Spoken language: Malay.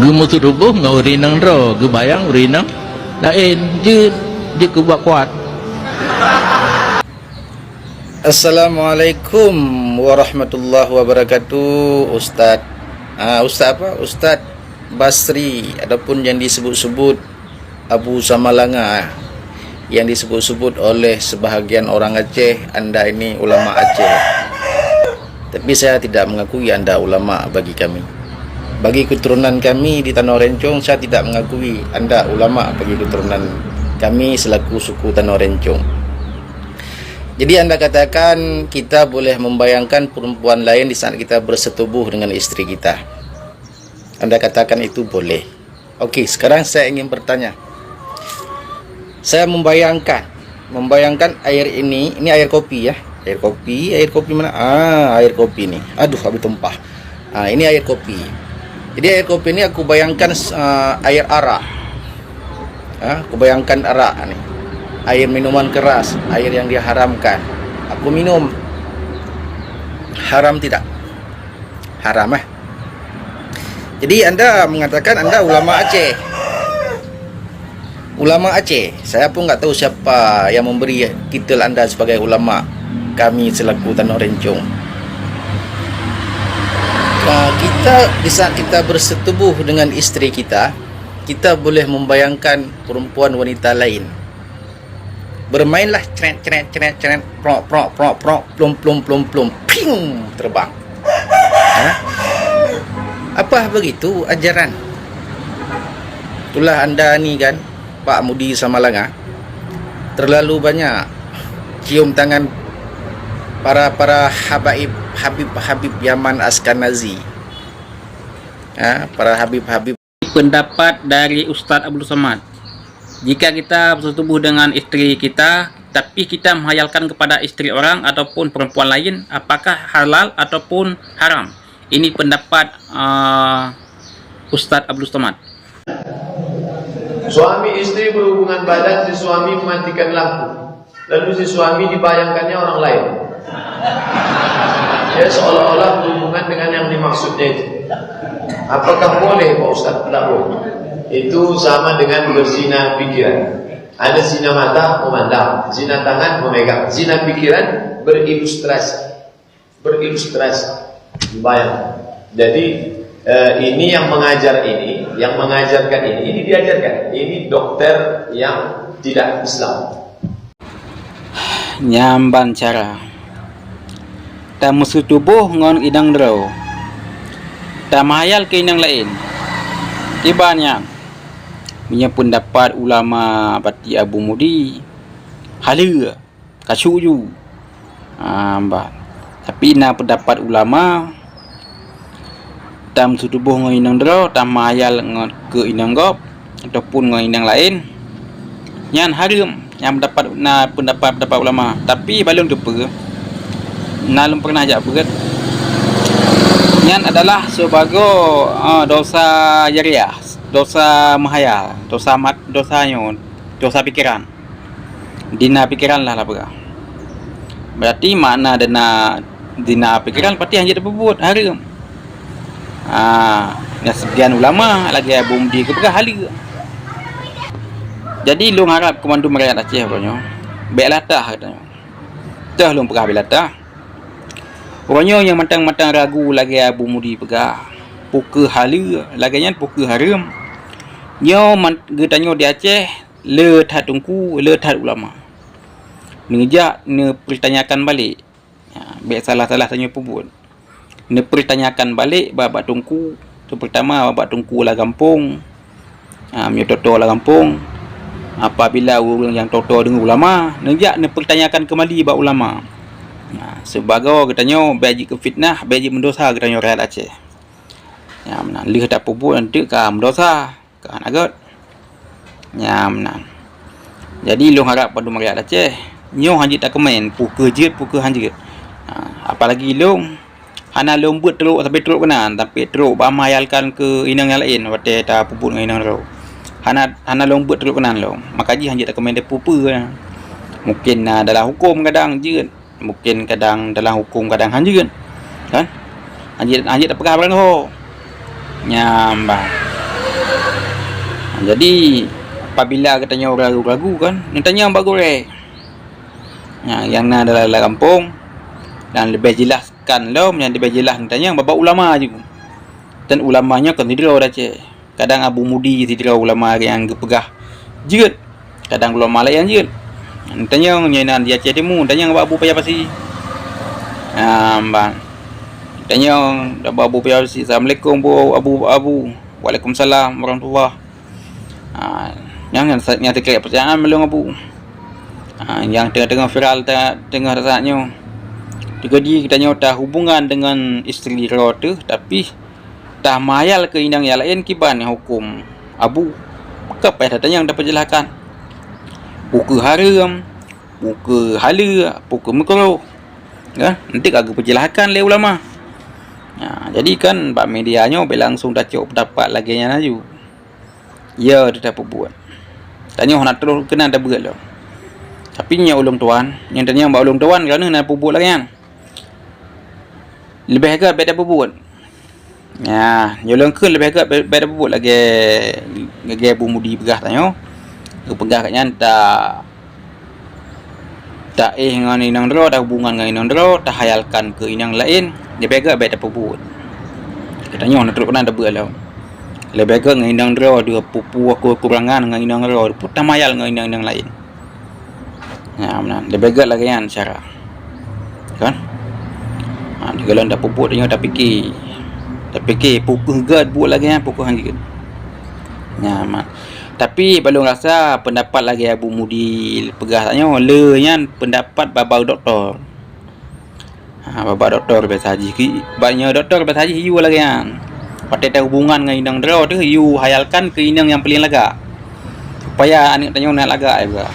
Gemutu tubuh ngau rinang ro, gebayang rinang lain je ke buat kuat. Assalamualaikum warahmatullahi wabarakatuh. Ustaz Ustaz apa? Ustaz Basri ataupun yang disebut-sebut Abu Samalanga, yang disebut-sebut oleh sebahagian orang Aceh, anda ini ulama Aceh. Tapi saya tidak mengakui anda ulama bagi kami. Bagi keturunan kami di Tanah Rencong, saya tidak mengakui anda ulama bagi keturunan kami selaku suku Tanah Rencong. Jadi anda katakan kita boleh membayangkan perempuan lain di saat kita bersetubuh dengan istri kita. Anda katakan itu boleh. Okey, sekarang saya ingin bertanya. Saya membayangkan air ini air kopi ya. Air kopi mana? Air kopi ni. Aduh, habis tumpah. Ini air kopi. Jadi air kopi ini aku bayangkan air arak. Aku bayangkan arak ni. Air minuman keras, air yang diharamkan. Aku minum. Haram tidak? Haram Jadi anda mengatakan anda ulama Aceh. Ulama Aceh. Saya pun tak tahu siapa yang memberi titel anda sebagai ulama kami selaku Tanah Rencong. Kita di saat kita bersetubuh dengan istri kita, kita boleh membayangkan perempuan wanita lain. Bermainlah ceret, plum, ping, terbang. Apa begitu ajaran? Itulah anda ni kan, Pak Mudi Samalanga, terlalu banyak cium tangan para Habib Yaman Askanazi. Para Habib. Pendapat dari Ustaz Abdul Samad, jika kita bersetubuh dengan istri kita tapi kita menghayalkan kepada istri orang ataupun perempuan lain, apakah halal ataupun haram? Ini pendapat Ustaz Abdul Samad. Suami istri berhubungan badan, si suami mematikan lampu, lalu si suami dibayangkannya orang lain. Ya, seolah-olah berhubungan dengan yang dimaksudnya itu. Apakah boleh Pak Ustaz? Tidak boleh. Itu sama dengan berzina pikiran. Ada zina mata memandang, zina tangan memegang, zina pikiran berilustrasi, bayang. Jadi ini yang mengajarkan ini diajarkan. Ini dokter yang tidak Islam. Nyamban cara tak musuh tubuh ngon idang draw, tak mahayal ke inang lain. Tibanya punya pendapat ulama Bati Abu Mudi hala kasuju tapi na pendapat ulama tak musuh tubuh ngon inang draw, tak mahayal ngon ke inang gop ataupun ngon inang lain nyan haram. Yang pendapat ulama, tapi balung depa nalum pernah ajak berat nyan adalah sebagai dosa jariah, dosa mahayal, dosa pikiran. Dina pikiran lah berah. Berarti makna dina pikiran berarti hanya berbuat haram. Sebagian ulama lagi Abu Mudi ke berah hala. Jadi long harap komando merakyat Aceh katanya baik latah katanya. Dah long perah latah. Orangnya yang matang-matang ragu lagi Abu Mudi pegah. Puka hala laginya puka haram. Nyo getanya di Aceh le tat tungku, le tat ulama. Ngejak ne pertanyakan balik. Baik salah-salah tanya pebut. Ne pertanyakan balik babak tungku. Tu pertama babak tungku lah kampung. Toto lah kampung. Apabila orang yang toto dengan ulama, nejak ne pertanyakan kembali bab ulama. Sebagai katanya baji ke fitnah, baji mendosa katanya rakyat Aceh. Ya menan lih tak pupuk nanti ka mendosa, ka agat. Ya menan. Jadi long harap pada rakyat Aceh, nyo hanjit tak komen, puka hanjit. Apalagi long hana long buat teruk sampai teruk kenan, tapi teruk bamayalkan ke inang yang lain, wate ta pupuk dengan inang ro. Hana long buat teruk kenan long. Makaji hanjit tak komen dia pupa. Mungkin dalam hukum kadang je. Mungkin kadang dalam hukum kadang hanjut kan. Anjir tak pegang barang tu. Nyambang. Jadi apabila katanya orang ragu-ragu kan, ni tanya Mbak Goreng. Yang nak dalam kampung dan lebih jelaskan lah, yang lebih jelas ni tanya bapak ulama je. Dan ulamanya kan tidak dah cik. Kadang Abu Mudi tidak ulama yang pegah jeut. Kadang ulama lain jeut. Tanya nyenan dia cik demu, tanya Abu payah pasti. Bang. Tanya Abu payah pasti. Assalamualaikum Bu Abu. Waalaikumsalam warahmatullahi. Yang terkait percayaan belum Abu. Yang tengah-tengah viral tengah rasanya. Jadi kita nyata hubungan dengan isteri dia tu, tapi dah mayal ke indang yang lain kiban hukum Abu. Apa yang datanya yang dapat jelaskan? Buku haram, buku halal, buku makruh. Kan? Nanti agak penjelaskan oleh ulama. Jadi kan bab medianya langsung dah cok pendapat lagi yang laju. Ya, dia dapat buat. Tanya nak terus kena ada berat lah. Tapi nya ulung tuan, yang tanya mbak ulung tuan kerana nak buat lagi kan. Lebih agak beda buat. Nyolong ke lebih agak beda buat lagi Abu Mudi pegah tanya. Ke pegah katnya tak dengan inang dera, tak hubungan dengan inang dera, tak hayalkan ke inang lain, lebih agak beda buat. Katanya nak terus kena ada berat lah. Lebih agak dengan inang dera dia pupu kekurangan dengan inang dera, pun tak mayal dengan inang lain. Benar. Lebih agak lagi kan cara. Kan? Kalau dah pupuk dia tak fikir. Tak fikir pukul gad buat lagi kan pukul hang. Tapi belum rasa pendapat lagi Abu Mudi pegah tanya le nya pendapat baba doktor. Baba doktor biasa haji ki banyak doktor biasa haji hiu lagi kan. Pada ada hubungan dengan indang dera tu hiu hayalkan ke indang yang paling lega. Supaya anak tanya nak lega juga.